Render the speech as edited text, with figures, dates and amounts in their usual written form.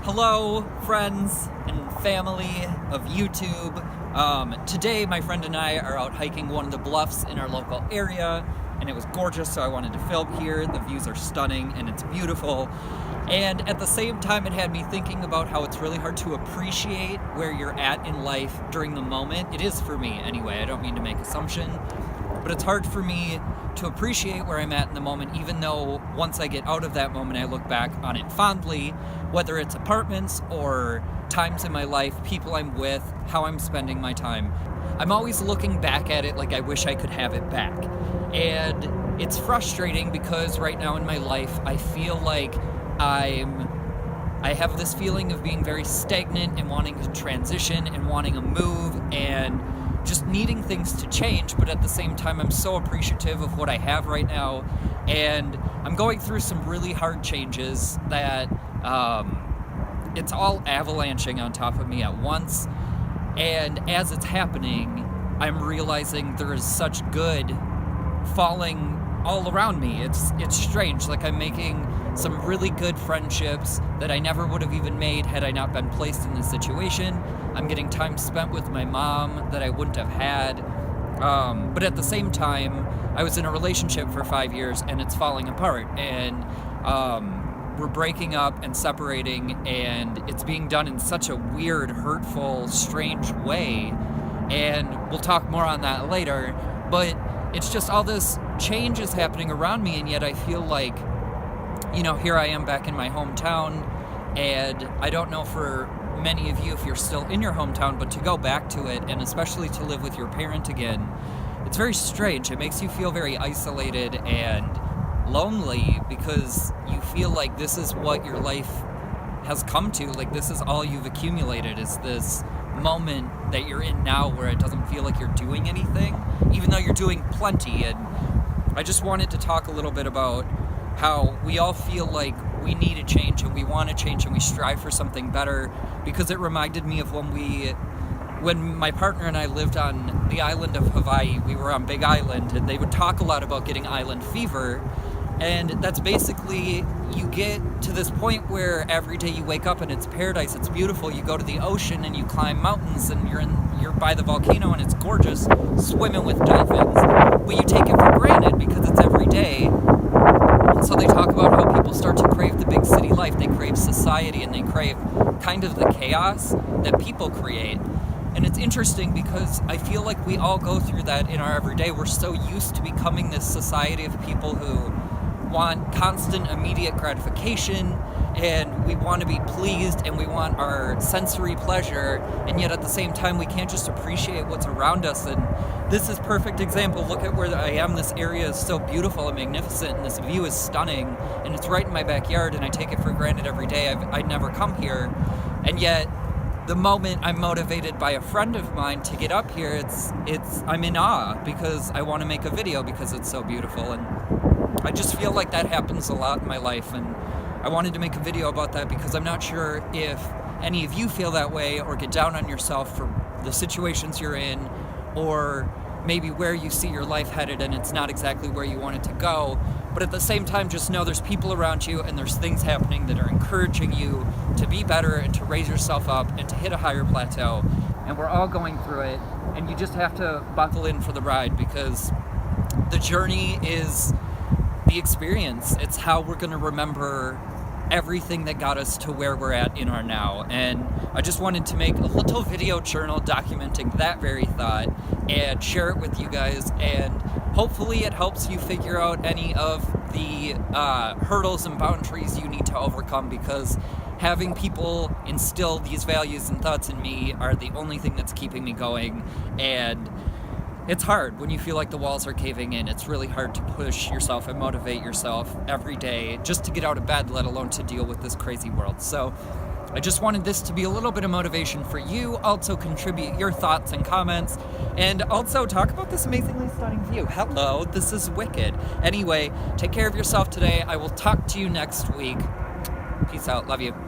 Hello, friends and family of YouTube. Today, my friend and I are out hiking one of the bluffs in our local area, and it was gorgeous, so I wanted to film here. The views are stunning, and it's beautiful. And at the same time, it had me thinking about how it's really hard to appreciate where you're at in life during the moment. It is for me, anyway. I don't mean to make assumption, but it's hard for me to appreciate where I'm at in the moment, even though once I get out of that moment, I look back on it fondly, whether it's apartments or times in my life, people I'm with, how I'm spending my time. I'm always looking back at it like I wish I could have it back. And it's frustrating because right now in my life, I feel like I have this feeling of being very stagnant and wanting to transition and wanting a move and just needing things to change, but at the same time, I'm so appreciative of what I have right now, and I'm going through some really hard changes that it's all avalanching on top of me at once, and as it's happening, I'm realizing there is such good falling all around me. It's strange. Like, I'm making some really good friendships that I never would have even made had I not been placed in this situation. I'm getting time spent with my mom that I wouldn't have had. But at the same time, I was in a relationship for 5 years and it's falling apart. And we're breaking up and separating, and it's being done in such a weird, hurtful, strange way. And we'll talk more on that later. But it's just all this change is happening around me, and yet I feel like, here I am back in my hometown, and I don't know for many of you if you're still in your hometown, but to go back to it, and especially to live with your parent again, it's very strange. It makes you feel very isolated and lonely because you feel like this is what your life has come to. Like, this is all you've accumulated, is this moment that you're in now where it doesn't feel like you're doing anything, even though you're doing plenty. And I just wanted to talk a little bit about how we all feel like we need a change and we want to change and we strive for something better, because it reminded me of when my partner and I lived on the island of Hawaii. We were on Big Island, and they would talk a lot about getting island fever. And that's basically, you get to this point where every day you wake up and it's paradise, it's beautiful. You go to the ocean and you climb mountains and you're by the volcano and it's gorgeous, swimming with dolphins. But you take it for granted because it's every day. And so they talk about how people start to crave the big city life. They crave society, and they crave kind of the chaos that people create. And it's interesting because I feel like we all go through that in our everyday. We're so used to becoming this society of people who want constant immediate gratification, and we want to be pleased, and we want our sensory pleasure, and yet at the same time we can't just appreciate what's around us. And this is perfect example. Look at where I am. This area is so beautiful and magnificent, and this view is stunning, and it's right in my backyard, and I take it for granted every day. I'd never come here, and yet the moment I'm motivated by a friend of mine to get up here, I'm in awe because I want to make a video because it's so beautiful. And I just feel like that happens a lot in my life, and I wanted to make a video about that because I'm not sure if any of you feel that way or get down on yourself for the situations you're in, or maybe where you see your life headed and it's not exactly where you want it to go. But at the same time, just know there's people around you and there's things happening that are encouraging you to be better and to raise yourself up and to hit a higher plateau. And we're all going through it, and you just have to buckle in for the ride, because the journey is the experience. It's how we're going to remember everything that got us to where we're at in our now. And I just wanted to make a little video journal documenting that very thought and share it with you guys, and hopefully it helps you figure out any of the hurdles and boundaries you need to overcome, because having people instill these values and thoughts in me are the only thing that's keeping me going. And it's hard when you feel like the walls are caving in. It's really hard to push yourself and motivate yourself every day just to get out of bed, let alone to deal with this crazy world. So I just wanted this to be a little bit of motivation for you. Also contribute your thoughts and comments, and also talk about this amazingly stunning view. Hello, this is wicked. Anyway, take care of yourself today. I will talk to you next week. Peace out. Love you.